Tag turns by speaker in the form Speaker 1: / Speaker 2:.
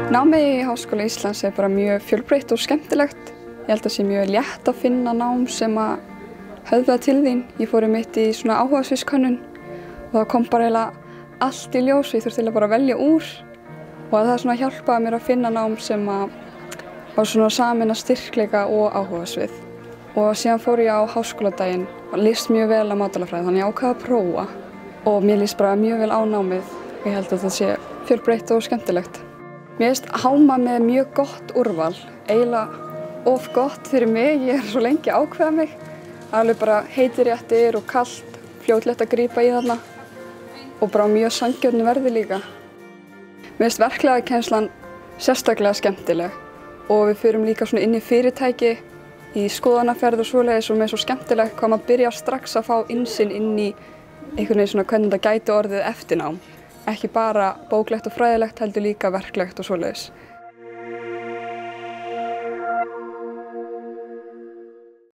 Speaker 1: Námið í Háskóla Íslands er bara mjög fjölbreytt og skemmtilegt. Ég held að það sé mjög létt að finna nám sem að höfða til þín. Ég fór mitt í svona áhugasviðskönnun og það kom bara eiginlega allt í ljós og ég þurfti bara að velja úr. Og það svona hjálpaði mér að finna nám sem að var svona sameina styrkleika og áhugasvið. Og síðan fór ég á háskóladaginn og líst mjög vel á matvælafræði, þannig ég ákvað að prófa. Og mér líst bara mjög vel á námið og ég held að það sé fjölbreytt og skemmtilegt. Mér finnst HMA með mjög gott úrval, eiginlega of gott fyrir mig, ég er svo lengi að ákveða mig. Alveg bara heitir réttir og kalt, fljótlegt að grípa í þarna og bara mjög sanngjörnu verði líka. Mér finnst verklæðakennslan sérstaklega skemmtileg og við förum líka svona inn í fyrirtæki, í skoðanaferð og svoleiðis og mér er svo skemmtilegt hvað maður byrjar strax að fá innsýn inn í einhvern veginn svona hvernig það gæti orðið eftirnám. Ekki bara bóklegt og fræðilegt, heldur líka verklegt og svoleiðis.